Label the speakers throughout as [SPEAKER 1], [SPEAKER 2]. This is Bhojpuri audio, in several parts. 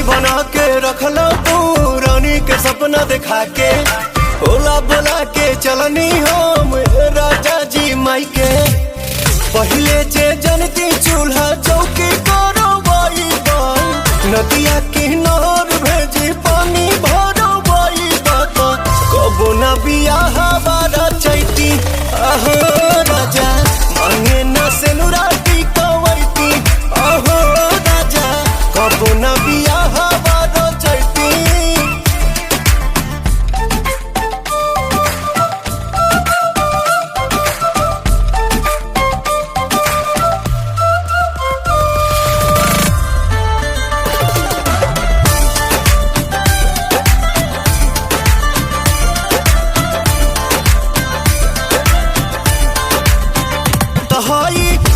[SPEAKER 1] बना के रखला तू रानी के सपना दिखा के, ओला बोला के चलनी हम राजा जी माई के। पहले जे जनती चूल्हा चौकी करो बाई बाई, नदिया किनार भेजी पानी भरो बाई बात। कबो न बियाह बारा चैती आहो राजा, मांगे न सेनुराती कवैती आहो राजा। कबो न बियाह बारा चैती।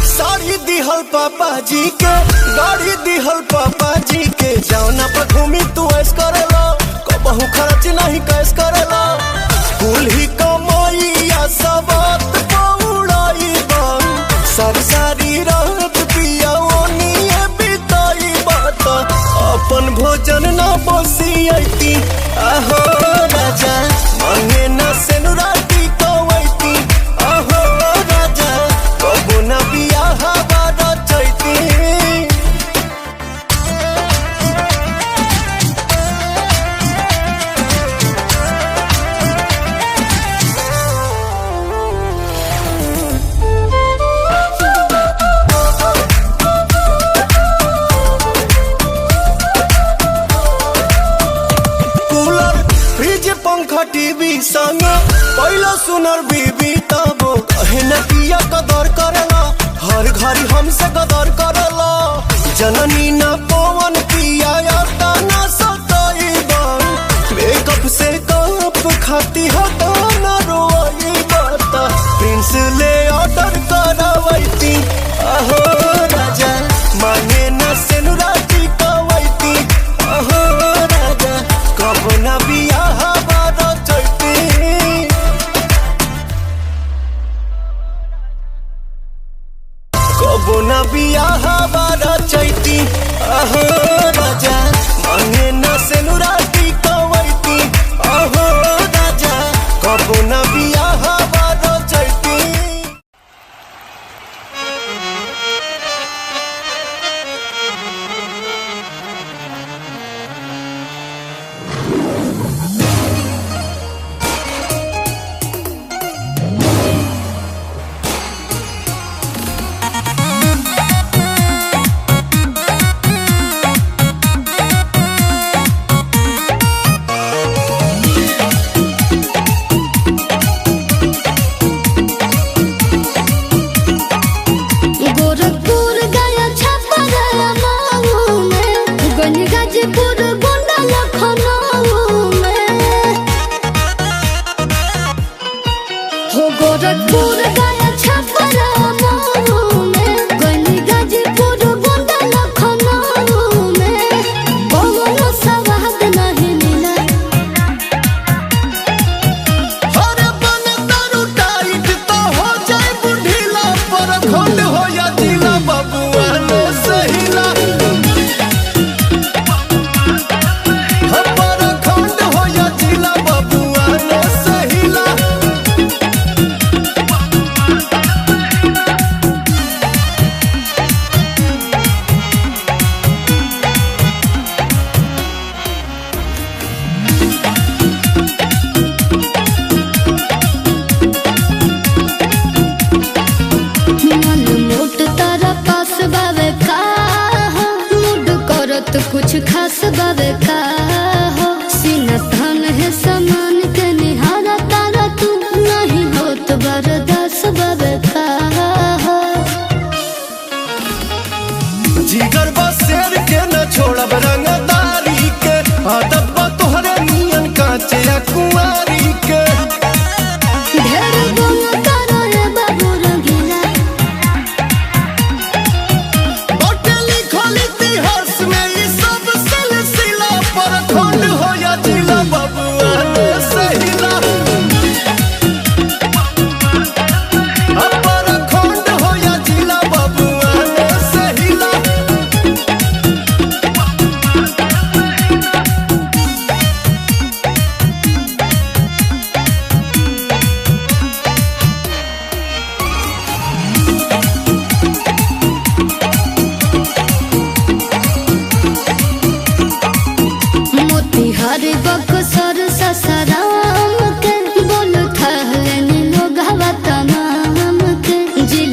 [SPEAKER 1] साड़ी दिहल पापा जी के, गाड़ी दिहल पापा जी के, जौना पर घूमी तू ऐस करेला, कबहू खर्च नहीं कैस करेला। कुल ही कमाइया सबात पौड़ाई बन, सारी सारी रात पिया ओनिए बिताई बात। अपन भोजन न बसियती आहो राजा, मांगे न सेनुराती कवैती आहो राजा। कबो न बियाह बारा चैती। कूलर फ्रिज पंखा टीवी संग पहला सुनर बीबी, तब कहे न किया कदर करेला, हर घड़ी हमसे कदर करेला। जननी न पवन पिया आता न सताई बन, मेकअप से कप खाती हटा न रोई बाता। प्रिंस ले ऑर्डर करावैती आहो राजा, मांगे न सेनुराती कवैती आहो राजा। कब न बियाह बारा चैती। कबो न बियाह बारा चैती आहो राजा, मांगे न सेनुराती कवैती आहो राजा। कबो न बियाह बारा चैती।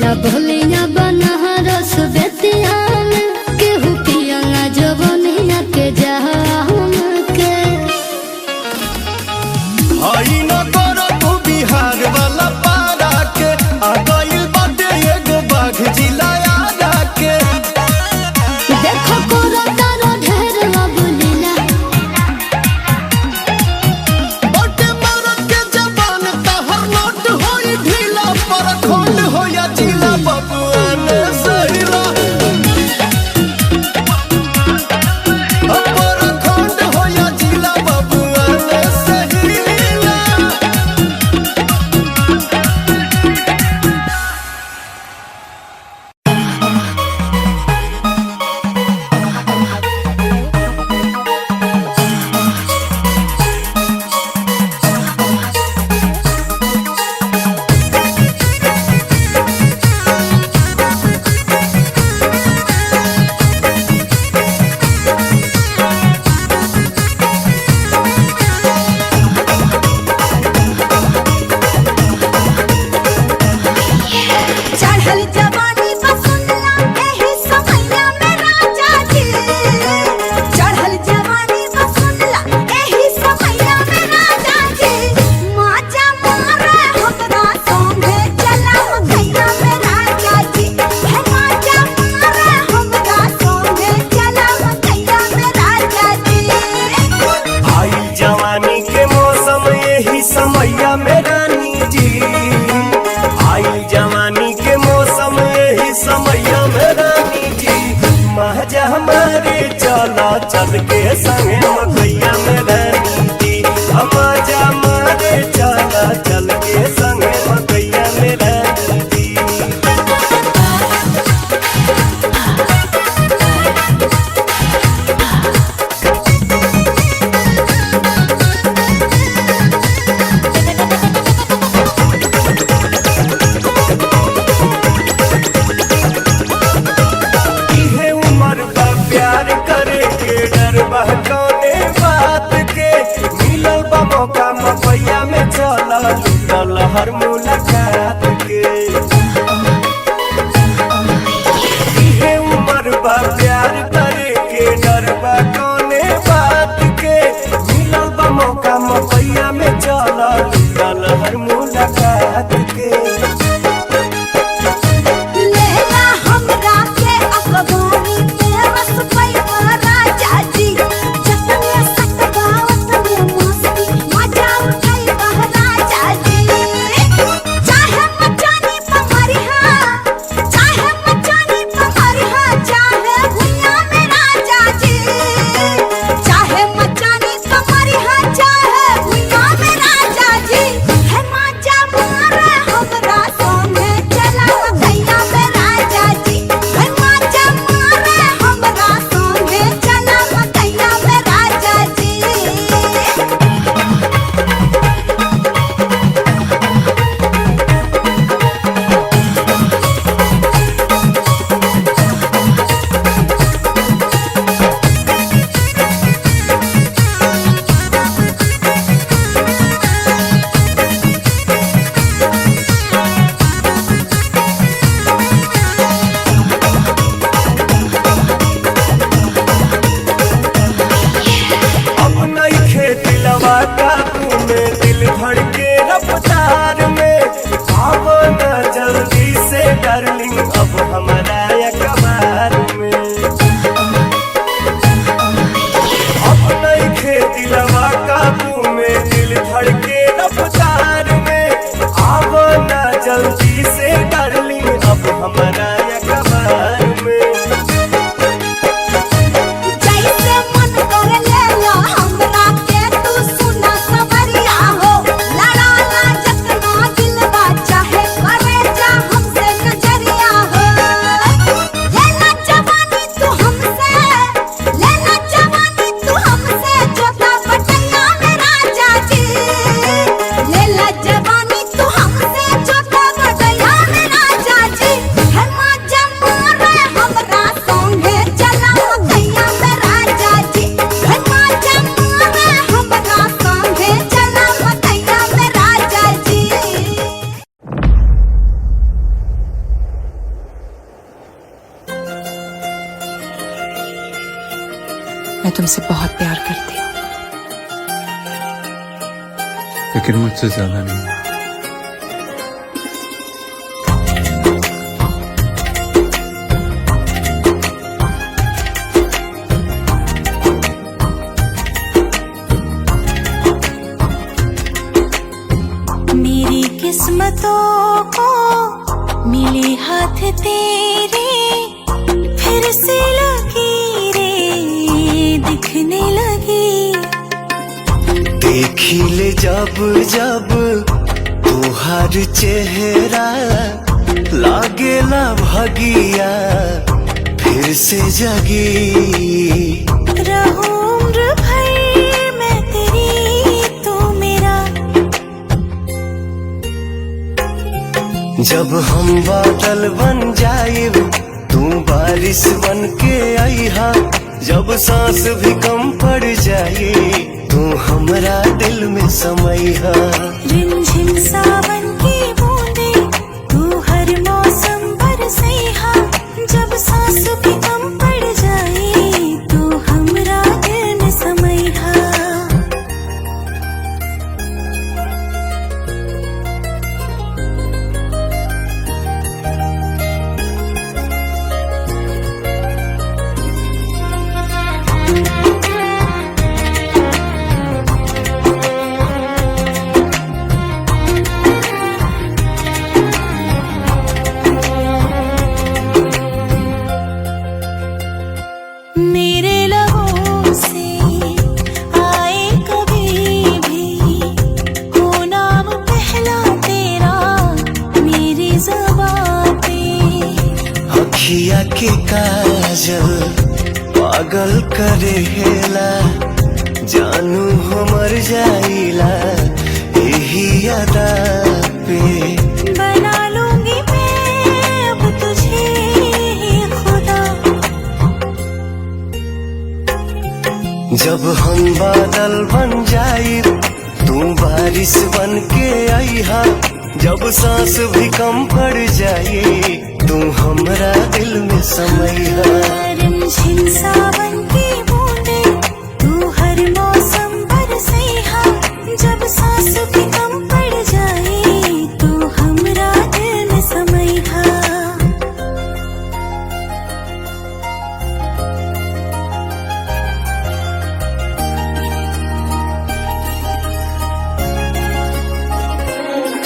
[SPEAKER 2] बोलेला बोलिया बनहरस बेतिया में केहू पिया जवनिया के जहाम के
[SPEAKER 1] हई न करो तू बिहार वाला पारा के आ गइल बाटे एगो बाघ जिला आरा के
[SPEAKER 2] देखो कोरा तारा ढेर बोलेला
[SPEAKER 1] बटे मरद के जबान तहर नोट होई ढीला पर खोल होया जिला बबुआन सहिला अपर खोंड होया जिला बबुआन सहिला
[SPEAKER 3] चढ़ल जवानी बसुंदला एही समैया में राजा जी चढ़ल जवानी बसुंदला एही समैया में राजा जी माजा मारे हमरा संगे चला मकैया में राजा जी है माजा मारे हमरा संगे चला मकैया में राजा जी
[SPEAKER 1] आई जवानी के मौसम यही समैया में रानी जी आई जवानी के मौसम यही समैया में रानी जी महजा हमारे चला चल के संगे मकैया में रानी जी महजा हमारे चला चल के संगे मकैया में रानी जी इहे उम्र बा प्यार करे के डर बा कौने बात के मिलल बा मौका मपैया में चला लूटल हर मुलाकात के इहे उम्र बा प्यार करे के डर बा कौने बात के मिलल बा मौका मपैया में चला लूटल हर मुलाकात के
[SPEAKER 3] लेला हमरा के अखबारी में बस पैवा राजा जी जतने सतबावत में मस्ती मजा उठाई राजा जी चाहे मचानी पमरिहा चाहे मचानी पमरिहा चाहे भुइया में राजा जी चाहे मचानी पमरिहा चाहे भुइया में राजा जी है मजा मारे हमरा संगे चला मकैया में राजा जी है मजा मारे हमरा संगे चला मकैया में राजा जी
[SPEAKER 1] अब नइखे दिलवा काबू में दिल धड़के रफ्तार में अब न जल्दी से डार्लिंग अब हमारा अखबार में अब नइखे दिलवा काबू में दिल धड़के रफ्तार में अब न जल्दी से डार्लिंग अब हमारा अखबार में
[SPEAKER 3] जैसे मन कर लेला हमरा के तू सुना सवरिया हो लड़ा ला जतना दिलवा चाहे करे जा हमसे नजरिया
[SPEAKER 4] मैं तुमसे बहुत प्यार करती हूँ,
[SPEAKER 5] लेकिन मुझसे ज्यादा नहीं।
[SPEAKER 3] मेरी किस्मतों को मिले हाथ तेरे, फिर से लकीरें दिखने लगी।
[SPEAKER 1] देखी ले जब जब तुहार चेहरा, लागेला भगिया फिर से जगी।
[SPEAKER 3] रहूं उम्र भर मैं तेरी, तू मेरा।
[SPEAKER 1] जब हम बादल बन जाइब तू बारिश बन के आईहा, जब सांस भी कम पड़ जाए तू हमरा दिल में समैहा।
[SPEAKER 3] रिमझिम सावन की बूंदे तू हर मौसम बरसैहा, जब सांस भी कम पड़ जाए तू हमरा दिल में समैहा। मेरे लबों से आए कभी भी हो नाम पहला तेरा मेरी ज़बां पे।
[SPEAKER 1] अखिया के काजल पागल करेला, जानू हमर जाइला यही अदा पे।
[SPEAKER 3] बना लूंगी मैं अब तुझे खुदा।
[SPEAKER 1] जब हम बादल बन जाए तू बारिश बन के आईहा, जब सांस भी कम पड़ जाए तू हमरा दिल में समैहा।
[SPEAKER 3] रिमझिम सावन की बूंदे तू हर मौसम बरसैहा, जब सांस भी कम पड़ जाए तू हमरा दिल में समैहा।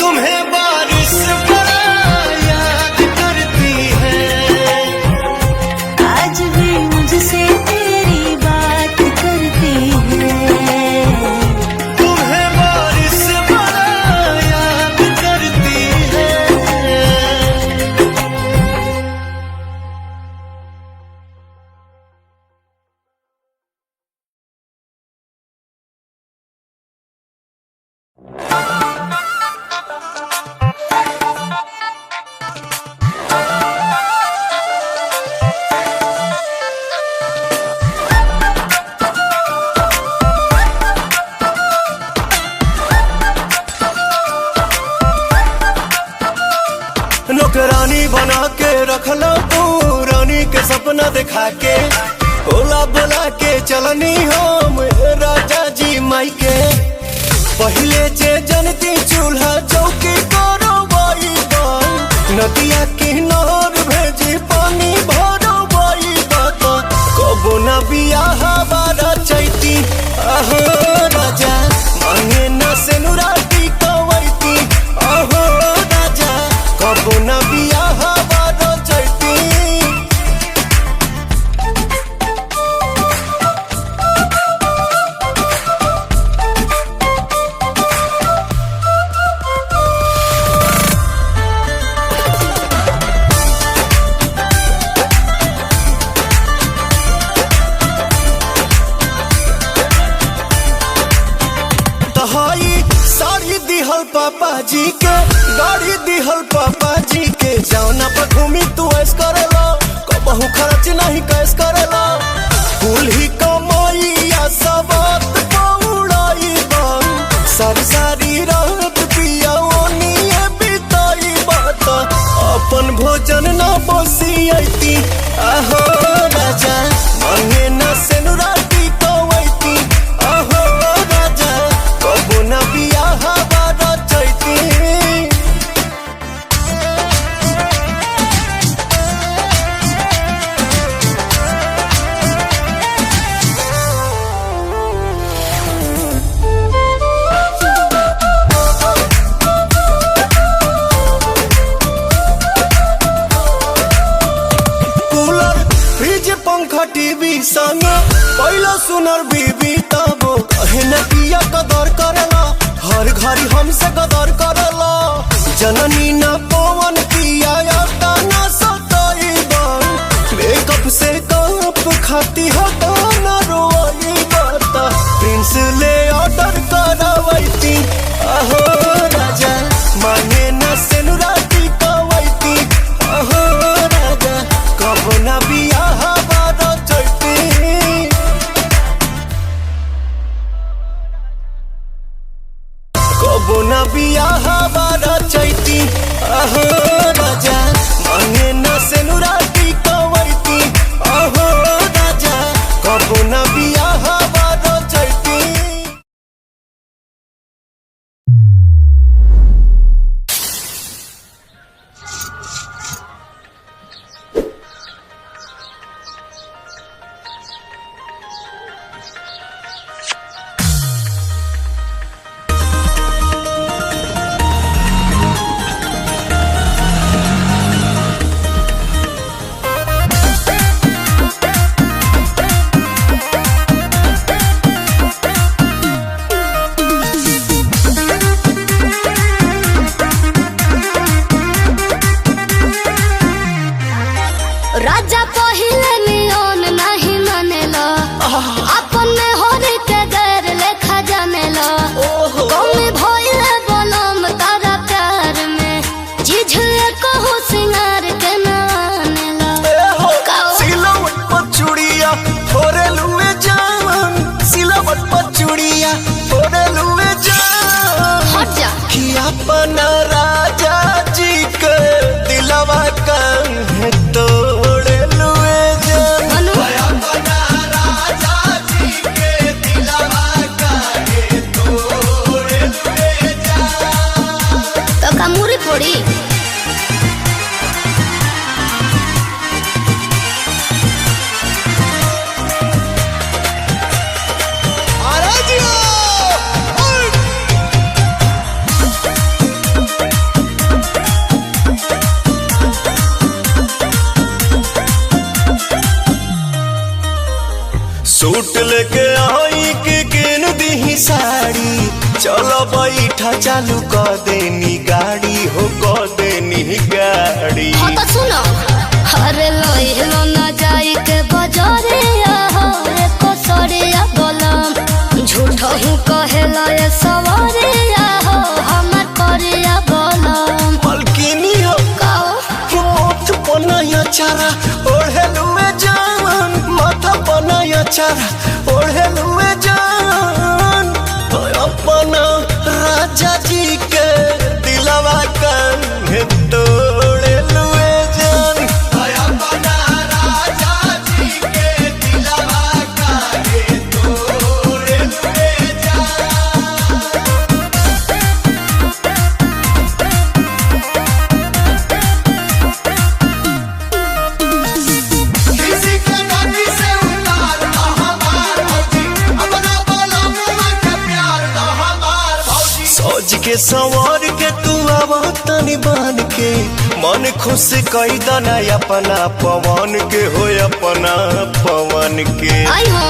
[SPEAKER 1] तुम्हें बारिश बड़ा याद करती है,
[SPEAKER 3] आज भी मुझसे तेरी बात करती है।
[SPEAKER 1] तुम्हें बारिश बड़ा याद करती है। नौकरानी बना के रखला तू रानी के सपना दिखा के, ओला बोला के चलनी हम राजा जी माई के। पहले जे जनती चूल्हा चौकी करो बाई बाई, नदिया किनार भेजी पानी भरो बाई बात। कबो न बियाह बारा चैती आहो राजा, मांगे न सेनुराती कवैती आहो राजा। कबो न बियाह बारा चैती। पापा जी के गाड़ी दिहल, पापा जी के जौना पर घूमी तू ऐस करेला, कबहू खर्च नहीं कैस करेला। कुल ही कमाइया सबात पौड़ाई बन, सारी सारी रात पिया ओनिए बिताई बात। अपन भोजन न बसियती आहो राजा, मांगे न सेनुराती टीवी संग पहला सुनर बीबी तब कहे न किया कदर करला हर घड़ी हमसे कदर करला जननी न पवन किया याता न सताई बन मेकअप से कप खाती हटा न रोई बता प्रिंस ले ऑर्डर करावैती अहो राजा मांगे न सेनुराती कवैती अहो राजा कब न बियाह बारा चैती कब न बियाह बारा चैती अहो राजा मांगे न सेनुराती कवैती अहो राजा कब न बियाह बारा चैती
[SPEAKER 2] राजा पहिले नियन नहीं मानेला अपन में होरी के गैर लेखा जानेला कौमी भइले बोलम तारा प्यार में जिझे कहू सिंगार के नानेला
[SPEAKER 1] सिलवट पर चूड़िया फोरे लुए जान सिलवट पर चूड़िया फोरे लुए जान
[SPEAKER 2] हट जा
[SPEAKER 1] कि अपना राजा जी के दिलवा काहे तोड़े लुए जान
[SPEAKER 2] मनु
[SPEAKER 1] अपना राजा जी के दिलवा काहे तोड़े लुए जान
[SPEAKER 2] तो कमूरी फोड़ी सूट लेके आई के किन दी साड़ी चलो बैठा चालू कर देनी गाड़ी हो कर देनी गाड़ी हो तो सुनो अरे लोइलो ना जाई के बजारे हो रे कोसरिया बोलम झूठो हूँ कहेला ये सवारे हो हमर करिया बोलम
[SPEAKER 1] मलकिनी हो
[SPEAKER 2] काओ
[SPEAKER 1] मोथ पनाया चारा ओढ़े लुए जान माथा पनाया चारा ओढ़े लुए जान तो अपना राजा जी के दिलवा काहे तोड़े लुए जान अपना राजा जी के दिलवा काहे तोड़े लुए जान किसी के गाड़ी से उतार हमार भौजी अपना बोला मुआ के प्यार दा हमार भौजी सोच के सवार के तू आवा तनी बान के मन खुश कई दना अपना पवन के हो अपना पवन के
[SPEAKER 2] आई हो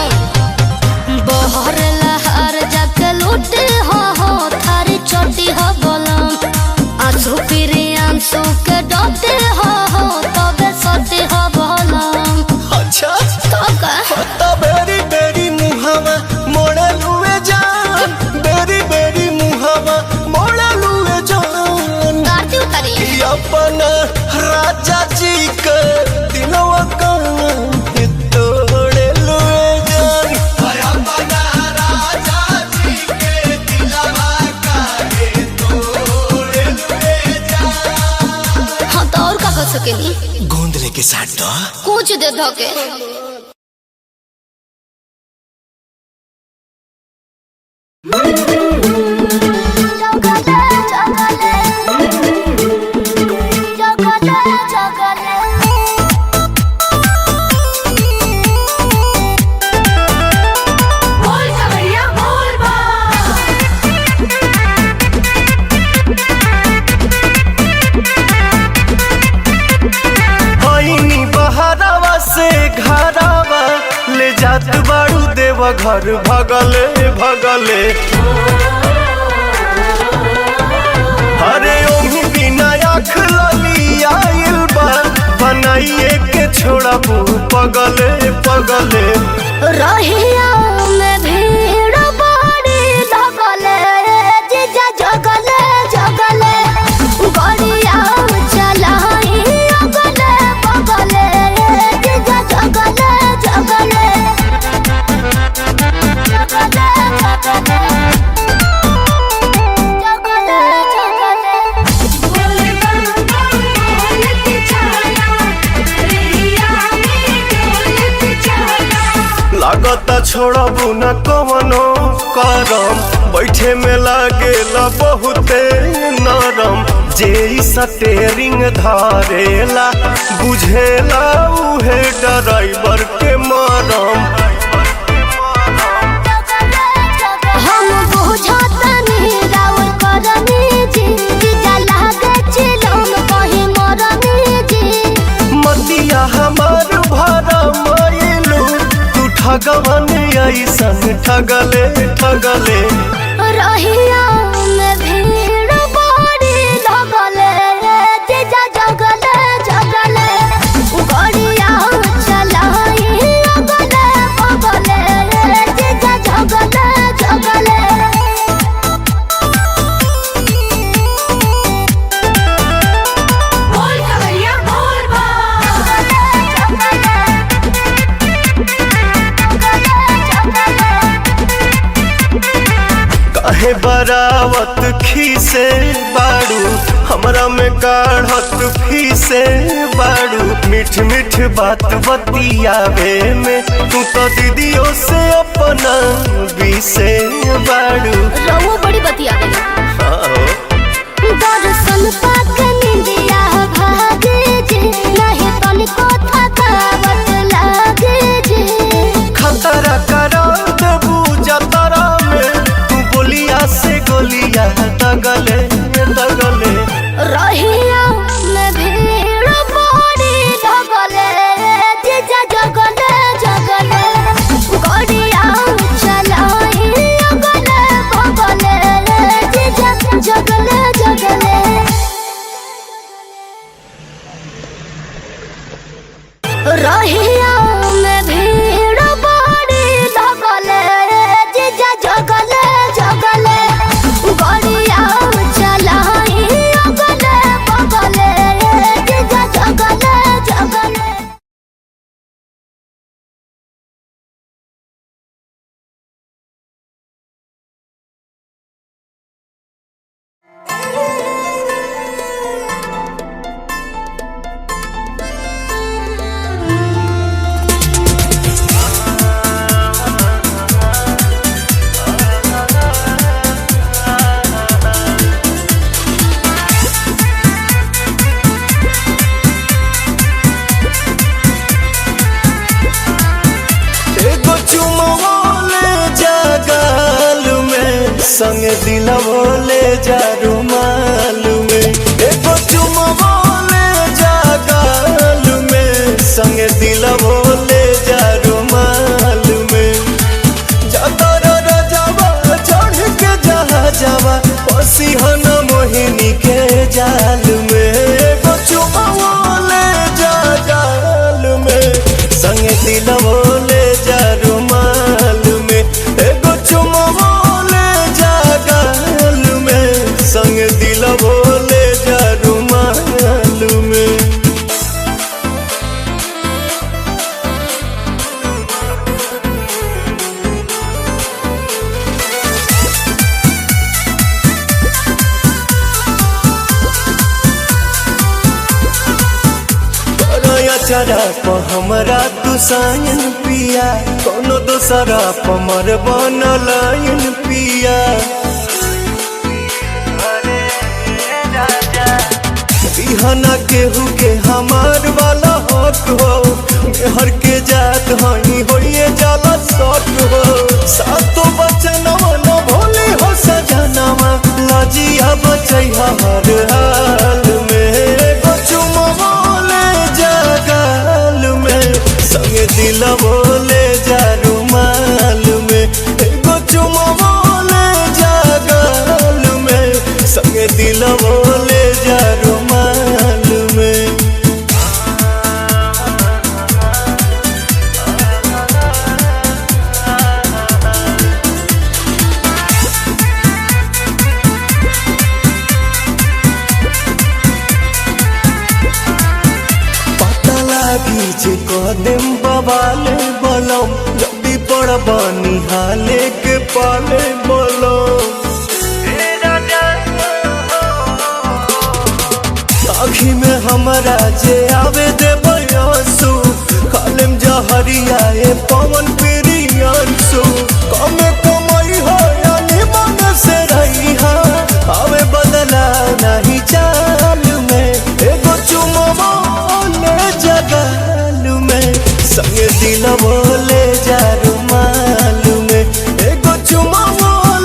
[SPEAKER 2] बहर लहर जाके लूटे हो थारी चोटी हो बोलम आंसू फिरे आंसू के डोटे हो तबे सोते हो बोलम
[SPEAKER 1] अच्छा
[SPEAKER 2] तो का
[SPEAKER 1] तो बेरी बेरी मुहावा मोड़े लुए जान बेरी बेरी मुहावा मोड़े लुए जान
[SPEAKER 2] गाड़ी उतारी
[SPEAKER 1] कि अपना राजा जी के दिलवा काहे तोड़े लुए जान अपना राजा जी के दिलवा काहे तोड़े लुए जान
[SPEAKER 2] हाँ तो और का कर सकेली
[SPEAKER 1] गोंद लेके साथ दो
[SPEAKER 2] कुछ दे धो के
[SPEAKER 1] आईनी बहरावा से घर
[SPEAKER 2] देव घर भगले भगले। अरे ओही बिना आँख लली आइल बा, बनाइए के छोड़बू पगले पगले।
[SPEAKER 3] रहिया में भीड़ बड़ी लगले, जीजा जगले जगले, गड़िया चलाई अगले बगले, जीजा जगले जगले जगले जगले
[SPEAKER 2] लागता छोड़बू न कवनो करम, बैठे में लागेला बहुते नरम। जे स्टेरिंग धारेला बुझेला उहे ड्राइवर के मरम।
[SPEAKER 3] हम बुझतनी राउर करनी जी, जीजा लागे चिलम कहीं मरनी जी।
[SPEAKER 2] मतिया हमार भरा मायलू, तू ठगवन ऐसन ठगले ठगले।
[SPEAKER 3] रहिया में भीड़ बड़ी लगले, जीजा जगले जगले, गड़िया चलाई अगले बगले, जीजा जगले जगले।
[SPEAKER 2] काहे बरावत खीसे बाड़ू, हमरा में काढ़त फीसे बाड़ू। मीठ मीठ बात बतियावे में तू तो दीदियों से अपना बीसे बाड़ू।
[SPEAKER 3] रहुआ बड़ी बतियावे दर्शन पाके निंदिया भागे जे, नहीं तनिको थकावट लागे जे।
[SPEAKER 2] खतरा करा देबू जतरा में, तू बोलिया से गोलिया दगले दगले।
[SPEAKER 3] रहिया में भीड़ बड़ी लगले, जीजा जगले जगले, गड़िया चलाई अगले बगले, जीजा जगले जगले। रहिया में भीड़ बड़ी लगले, जीजा जगले जगले, गड़िया चलाई अगले बगले, जीजा जगले जगले।
[SPEAKER 2] एगो चुमवा ले जा गाल में, संग दिलवो ले जा रुमाल में। एगो चुमवा ले जा गाल में, संग दिलवो ले जा रुमाल में। जातर रजावा चढ़ के जहा जावा, पसीहन मोहिनी के जाल में। एगो चुमवा ले जा गाल में, संग दिलवो ले जा रुमाल में। एगो चुमवो ले जा गाल में, संग दिलवो ले जा रुमाल में। चरा प हमरा तू सायन पिया, कोनो दोसरा प मर बनलायन पिया। बिहना केहू के हमार वाला हक हो, मेहर के जात हई होइए जाला सक हो। सातो बचनवा न भोले हो सजनवा, लजिया बचैहा हर हाल में। एगो चुमवा ले जा गाल में, संग दिलवो ले जा रुमाल लागी जे कदम बवाले बलम जल्दी पड़ बनी हाले के पाले बलम आँखी में हमारा जे आवे दे बयासु कालम जहरिया ए पवन प्रियांसु कमे कमाई हो यानी मन से रही हा आवे बदला नहीं चाल में एगो चुमो ले जगाल में संगे दिल बोले जा रुमाल में एगो चुमो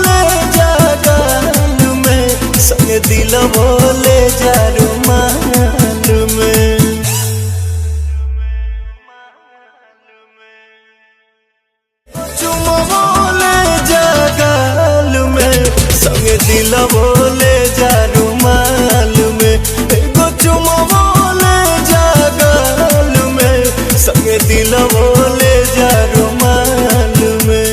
[SPEAKER 2] ले जगाल में संगे दिल बोले जा रुमाल में चुमो ले जगाल में संगे दिल बोले जा रुमाल में एगो चुमो ले जगाल में संगे दिल बोले जा रुमाल में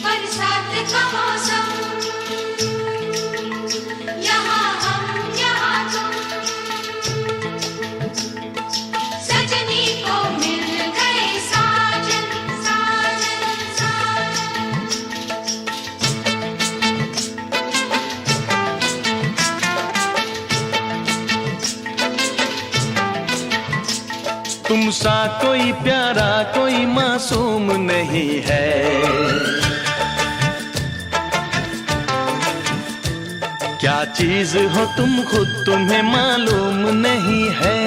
[SPEAKER 3] बरसात का मौसम, यहाँ हम यहाँ तुम, सजनी को मिल गए साजन साजन साजन।
[SPEAKER 6] तुम सा कोई प्यारा कोई मासूम नहीं है, क्या चीज हो तुम खुद तुम्हें मालूम नहीं है।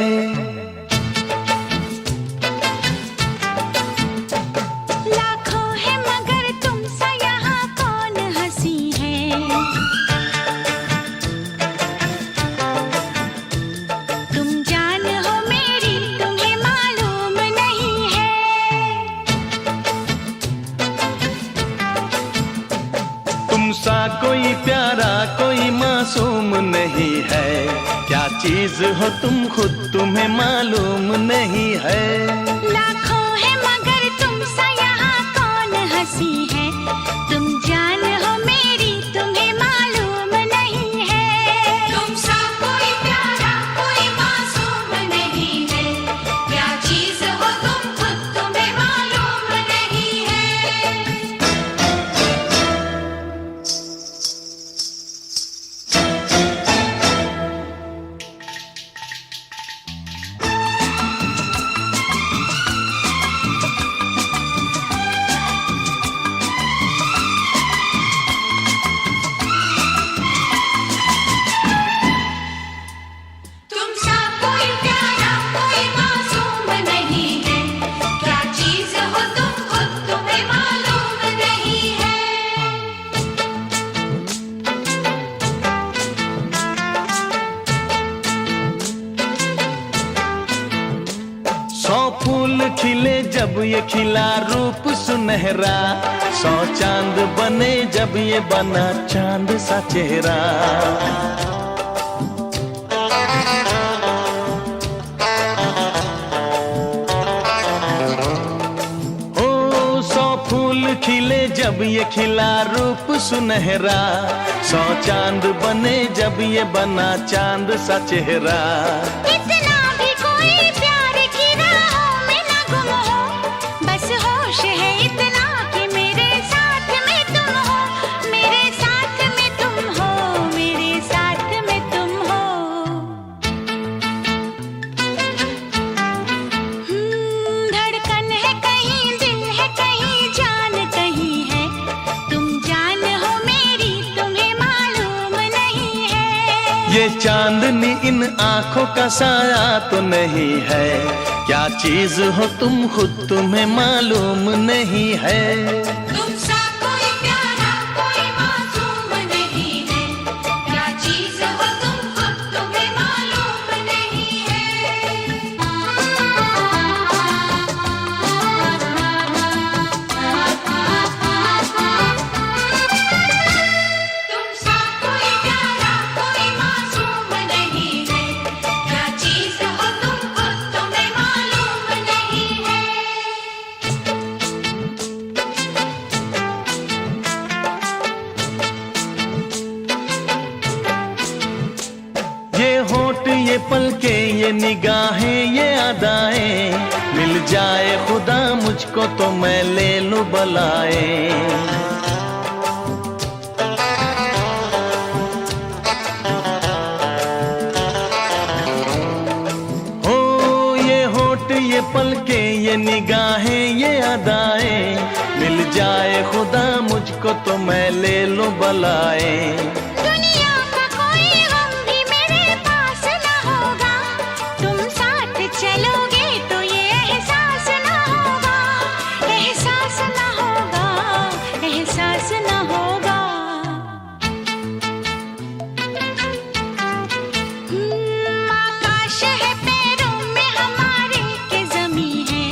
[SPEAKER 3] लाखों है मगर तुम सा यहाँ कौन हंसी है, तुम जान हो मेरी तुम्हें मालूम नहीं है।
[SPEAKER 6] तुम सा कोई प्यारा कोई मासूम नहीं है, क्या चीज हो तुम खुद तुम्हें मालूम नहीं है।
[SPEAKER 3] लाखों है मगर तुम सा यहाँ कौन हंसी है, तुम जान हो मेरी तुम्हें मालूम नहीं है। तुम सा कोई प्यारा कोई मासूम नहीं है, क्या चीज हो तुम खुद तुम्हें मालूम नहीं है। तुम सा कोई प्यारा कोई मासूम नहीं है, क्या चीज हो तुम खुद तुम्हें मालूम नहीं है।
[SPEAKER 6] 100 फूल खिले जब ये खिला रूप सुनहरा, 100 चांद बने जब ये बना चांद सा चेहरा। ओ 100 फूल खिले जब ये खिला रूप सुनहरा, 100 चांद बने जब ये बना चांद सा चेहरा।
[SPEAKER 3] इतना भी कोई प्यार की राहों में ना गुम हो, बस होश है इतना कि मेरे साथ में तुम हो, मेरे साथ में तुम हो, मेरे साथ में तुम हो। धड़कन है कहीं दिल है कहीं जान कहीं है, तुम जान हो मेरी तुम्हें मालूम नहीं है।
[SPEAKER 6] ये चांदनी इन आंखों का साया तो नहीं है, क्या चीज हो तुम खुद तुम्हें मालूम नहीं है।
[SPEAKER 3] तुम सा कोई प्यारा कोई मासूम नहीं है, क्या चीज हो तुम खुद तुम्हें मालूम नहीं है।
[SPEAKER 6] निगाहें ये अदाएं, मिल जाए खुदा मुझको तो मैं ले लूं बलाए। ये पलके ये निगाहें ये अदाएं, मिल जाए खुदा मुझको तो मैं ले लूं बलाए।
[SPEAKER 3] दुनिया का कोई गम भी मेरे पास ना होगा, तुम साथ चलोगे तो ये एहसास ना होगा, एहसास ना होगा, एहसास ना होगा। आकाश है पैरों में हमारे के ज़मीं है,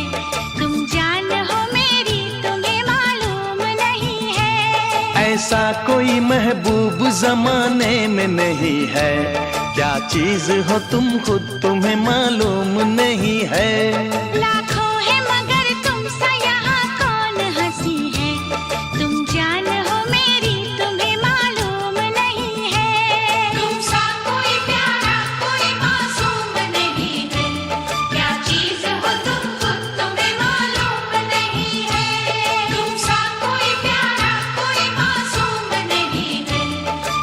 [SPEAKER 3] तुम जान हो मेरी तुम्हें मालूम नहीं है।
[SPEAKER 6] ऐसा कोई महबूब जमाने में नहीं है, क्या चीज हो तुम खुद तुम्हें मालूम नहीं है।
[SPEAKER 3] लाखों है मगर तुम सा यहाँ कौन हंसी है, तुम जान हो मेरी तुम्हें मालूम नहीं है। तुम सा कोई प्यारा कोई मासूम नहीं है, क्या चीज हो तुम खुद तुम्हें मालूम नहीं है। तुम सा कोई प्यारा कोई मासूम नहीं है,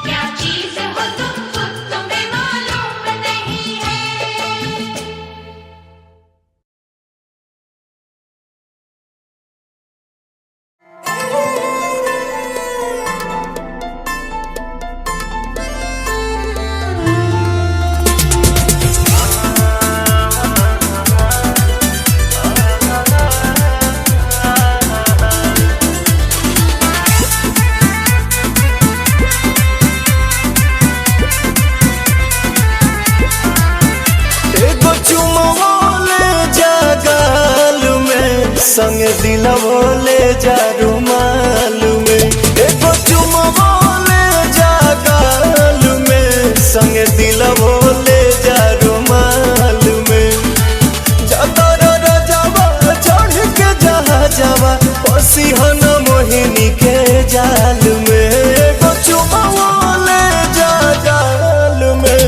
[SPEAKER 3] क्या चीज हो तुम खुद तुम्हें मालूम नहीं है।
[SPEAKER 2] एगो चुमवा ले जा गाल में, संग दिलवा ले जा रुमाल में। एगो चुमवा ले जा गाल में, संग दिलवा ले जा रुमाल में। जातर रजवा चढ़ के जहा जावा, पसीहन मोहिनी के जाल में। एगो चुमवा ले जा गाल में,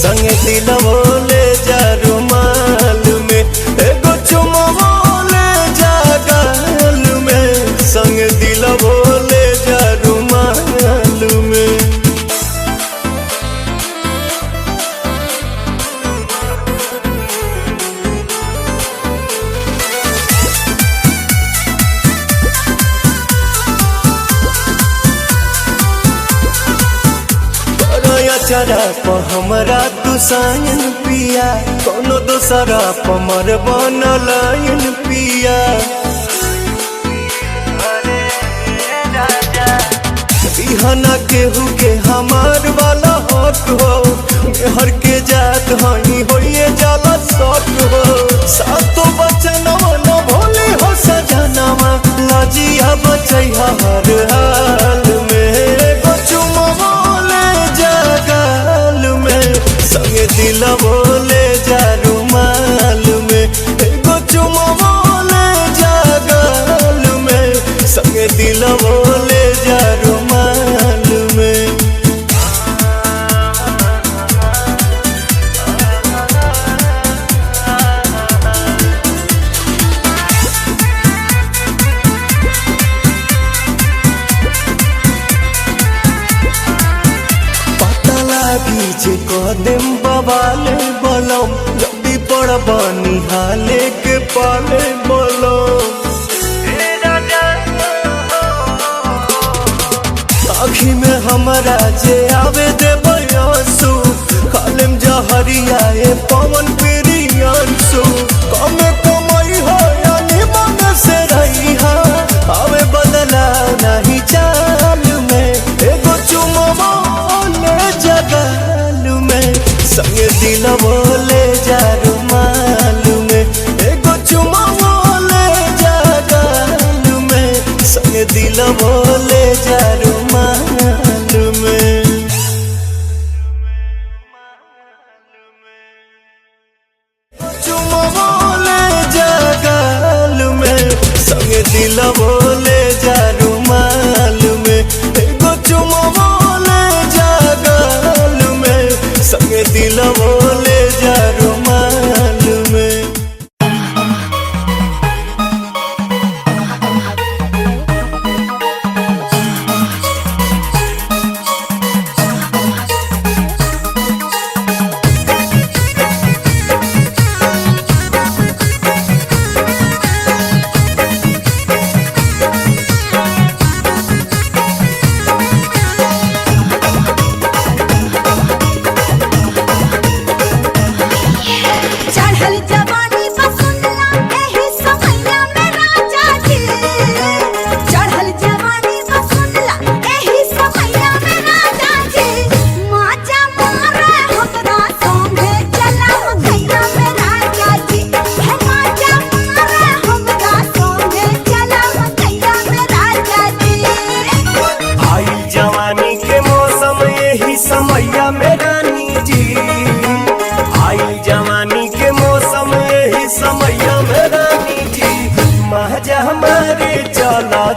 [SPEAKER 2] संग दिलवा ले जा रुमाल में। एगो चुमवा ले जा गाल में, संग दिलवा ले जा रुमाल में। चरा प हमरा तू सायन पिया, कोनो दोसरा प मर बनलायन पिया। बिहना केहू के हमार वाला हक हो, मेहर के जात हई होइए जाला शक हो। सातो बचनवा न भोली हो सजनवा, लजिया बचैहा हर हाल में। एगो चुमवा ले जा गाल में, संगे दिलवा ले जा रुमाल में। एगो चुमवा ले जा गाल में, संगे दिलवा ले जा रुमाल में। पता लागी जे कदम बवाले बलम, जल्दी पड़बा निहाले के पाले बलम। आँखी में हमरा जे आवे दे बयासु, खालिम जहरिया ए पवन प्रियांसु। कमे कमाई हो या निमन से रही हा, आवे बदला नहीं चाल में। एगो चुमवा ले जा गाल में, संगे दिलवा ले जा रुमाल में। एगो चुमवा ले जा गाल में, संगे दिलवा ले जा रुमाल में। चुमवा ले जा गाल में, संगे दिलवा ले जा रुमाल में। एगो चुमवा ले जा गाल में, संगे दिलवा ले जा रुमाल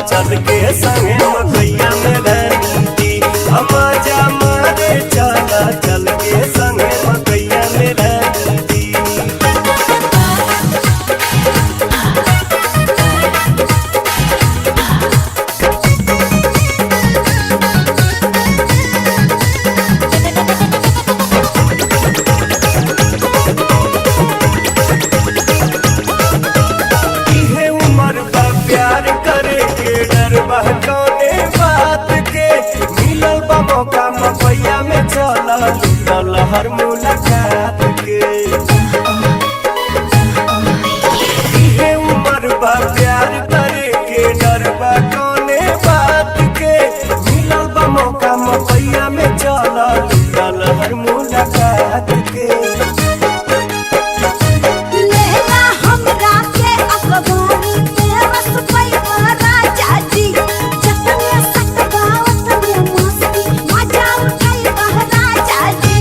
[SPEAKER 2] चल के संगे मकैया में रानी जी मजा मारे चला चल के संगे मकैया में रानी जी इहे उम्र बा प्यार करे के डर बा कौने बात के मिलल बा मौका मपैया में चला लूटल हर मुलाकात के इहे उम्र बा प्यार करे के डर बा कौने बात के मिलल बा मौका मपैया में चला लूटल हर मुलाकात के
[SPEAKER 3] लेला हमरा के अखबारी में रस पैवा राजा जी जतने सटबावत में मस्ती मजा उठाई राजा जी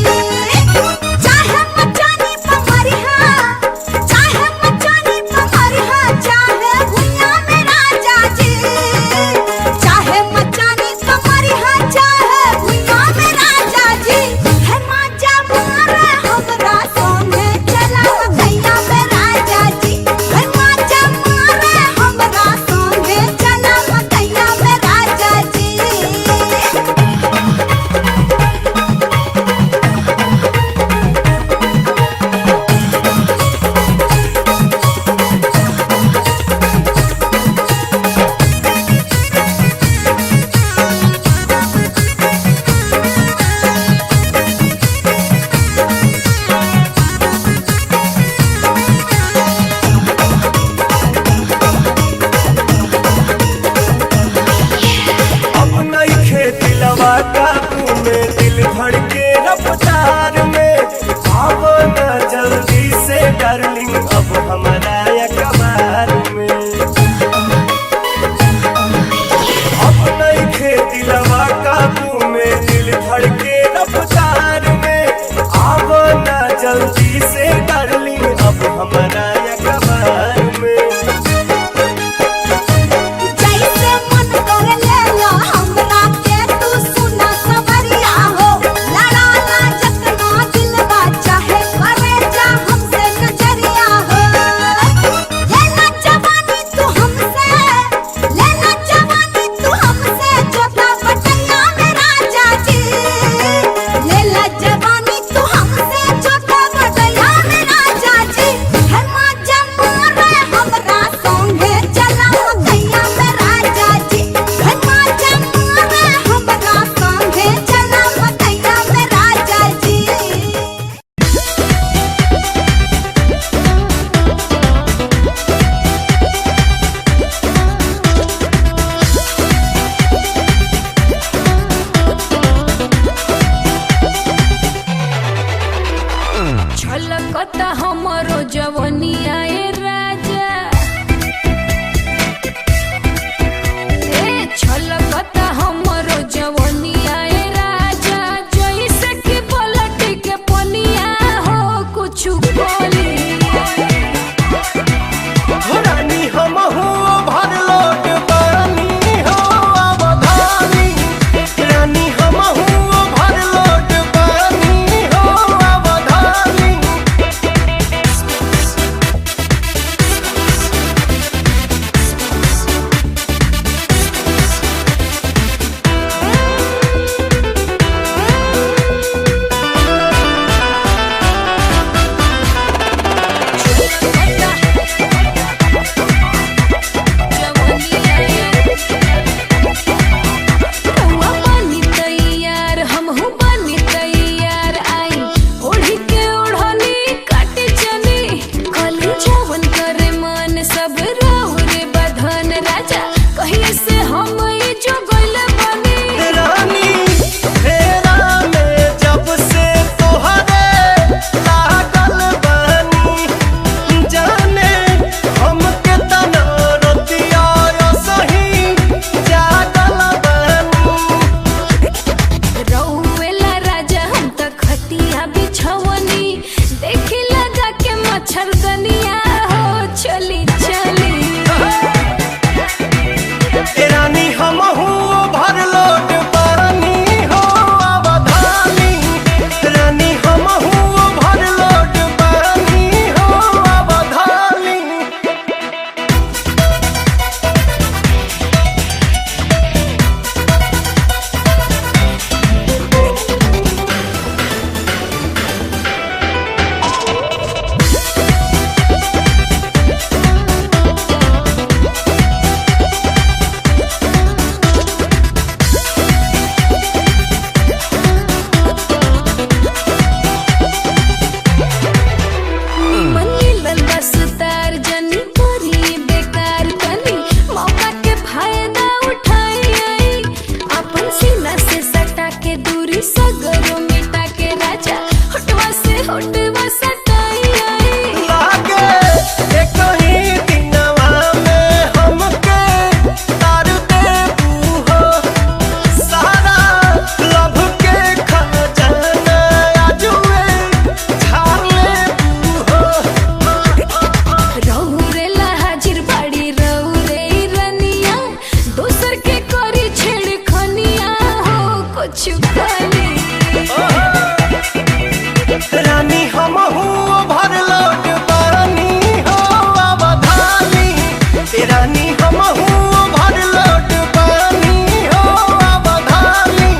[SPEAKER 3] कुछ खाली
[SPEAKER 1] रानी हम भर लोट पानी हो अवधानी रानी हम भर लोट पानी हो अवधानी।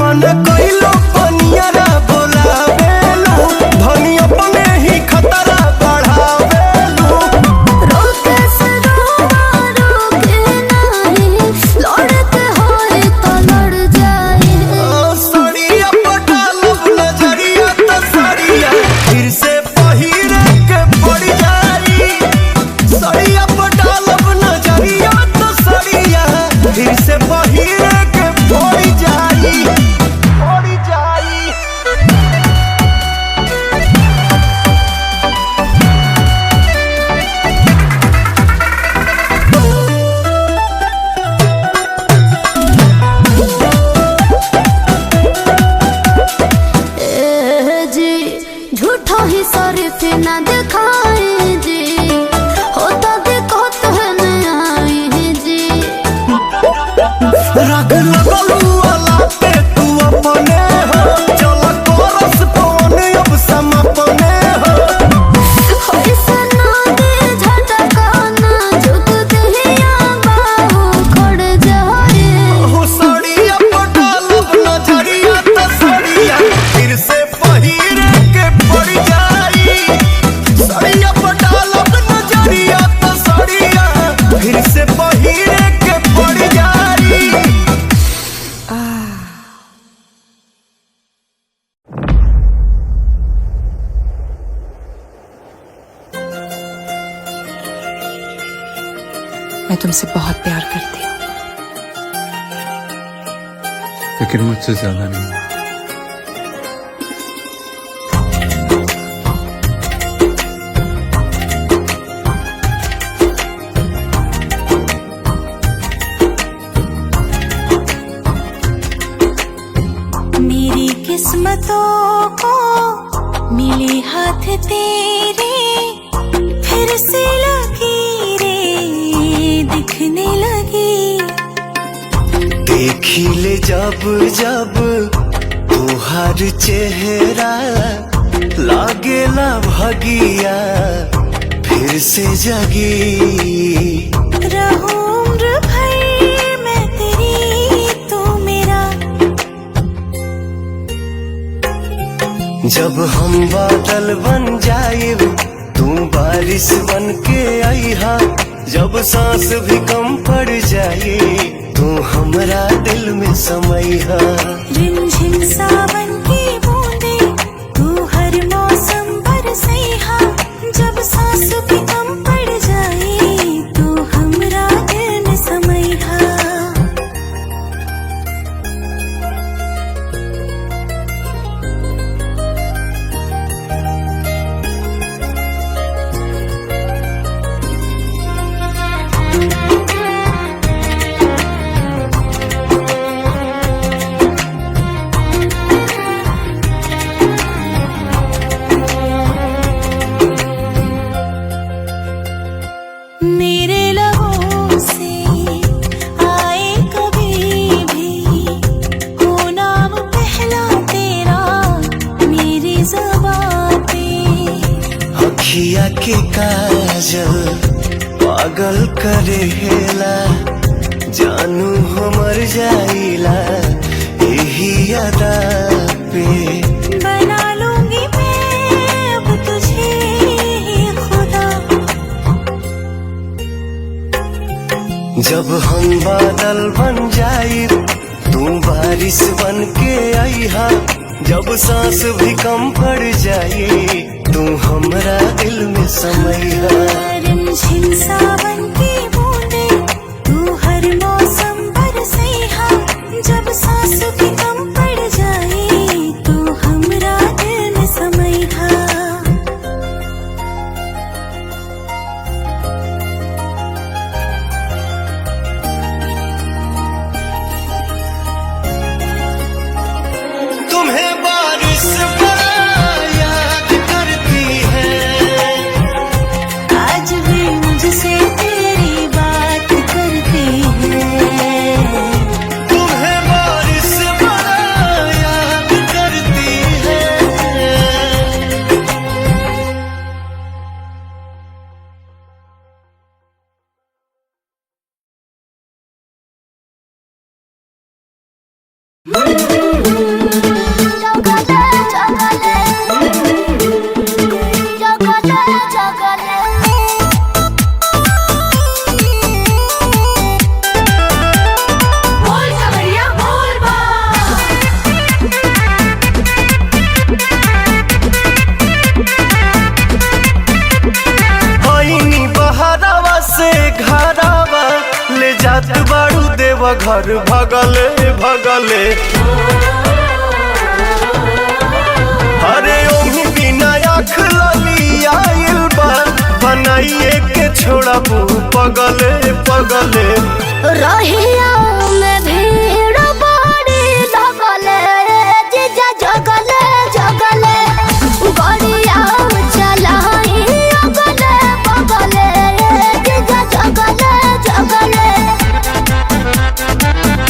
[SPEAKER 1] मन कइलो पनियरा बोलावेलू धनी अपने ही खतरा बढ़ावेलू
[SPEAKER 3] रोके से रोके नहीं लड़ते होए तो लड़ जाए
[SPEAKER 1] सड़िया पटालब नजरिया तो सड़िया फिर से पहिरे के पड़ जाई सड़िया पटालब नजरिया तो सड़िया फिर से पहिरे के पड़ जाई।
[SPEAKER 3] झूठा ही शरीफ ना दिखाए जी होता देखत है न आई जी
[SPEAKER 1] रग लगलू वाला पे तू अपने हो चल कोरस पवन अब समपने हो
[SPEAKER 3] ऐसा ना दे झटका ना झुक दिया बाहु खड़ जाए
[SPEAKER 1] हो सड़िया पटालब नजरिया तो सड़िया फिर से पहिरे के पड़ जाई सड़िया पटालब नजरिया तो सड़िया फिर से पहिरे के पड़ जाई।
[SPEAKER 4] मैं तुमसे बहुत प्यार करती हूँ,
[SPEAKER 5] लेकिन मुझसे ज्यादा नहीं।
[SPEAKER 3] मेरी किस्मतों को मिले हाथ तेरे फिर से लकीरें दिखने लगी
[SPEAKER 1] देखी ले जब जब तुहार चेहरा लागेला भगिया फिर से जगी
[SPEAKER 3] रहूं उम्र भर मैं तेरी तू मेरा
[SPEAKER 1] जब हम बादल बन जाएब तू बारिश बन के आईहा जब सांस भी कम पड़ जाए तू हमरा दिल में समईहा
[SPEAKER 3] रिमझिम सावन की बूंदे तू हर मौसम बरसैहा जब सांस भी कम पड़ जाए तू हमरा दिल में समईहा
[SPEAKER 2] काजल पागल करेला जानू हमर जाइला यही अदा पे
[SPEAKER 3] बना लूंगी मैं अब तुझे खुदा।
[SPEAKER 2] जब हम बादल बन जाई तू बारिश बन के आईहा जब सांस भी कम पड़ जाए तू हमरा दिल में समैहा।
[SPEAKER 3] रिमझिम सावन की बूंदें तू हर मौसम बरसैहा जब सांस भी कम पड़ जाए तू हमरा दिल में समैहा।
[SPEAKER 2] तुम्हें बारिश बड़ा याद करती है
[SPEAKER 3] आज भी मुझसे तेरी बात करती है।
[SPEAKER 2] तुम्हें बारिश बड़ा याद करती है। आईनी बहरावा से घरावा ले जात बाड़ू देवा घर भगले भगले अरे ओही बिना आँख लली आइल बा बनाइए के छोड़ा पगले पगले
[SPEAKER 3] रहिया में भीड़ बड़ी लगले जीजा जगले जगले गड़िया चलाई अगले बगले जीजा जगले जगले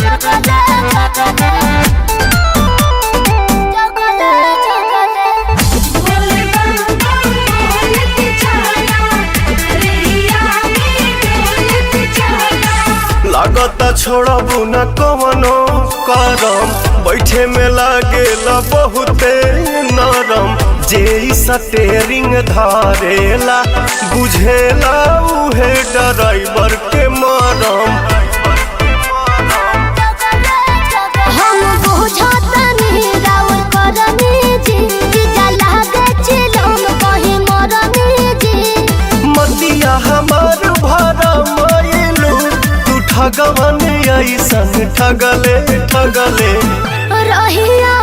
[SPEAKER 3] जगले जगले
[SPEAKER 2] लागता छोड़बू न कवनो करम बैठे में लागेला बहुते नरम जे स्टेरिंग धारेला बुझेला उहे ड्राइवर के मरम।
[SPEAKER 3] हम बुझतनी राउर करनी जी जीजा लागे चिलम कहीं मरनी जी।
[SPEAKER 2] मतिया हमार भरा मायलू तू ठगवन ऐसन ठगले ठगले
[SPEAKER 3] रहिया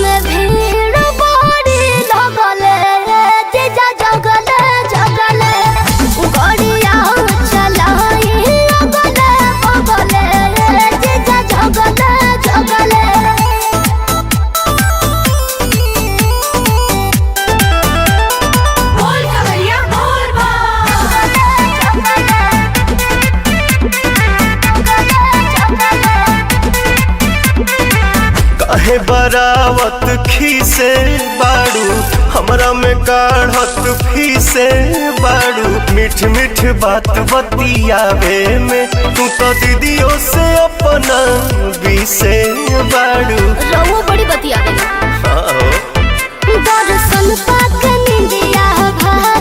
[SPEAKER 3] में भीड़ बड़ी लगले जीजा जगले जगले गड़िया चलाई अगले बगले जीजा जगले जगले। बोल खबरिया बोल
[SPEAKER 2] काहे बरावत खीसे बाड़ू हमरा में काढ़त फीसे बाड़ू मीठ मीठ बात बतियावे में तू तो दीदियों से अपना बीसे बाड़ू।
[SPEAKER 3] रहुआ बड़ी बतिया
[SPEAKER 2] हाँ।
[SPEAKER 3] दर्शन पाक निंदिया भाग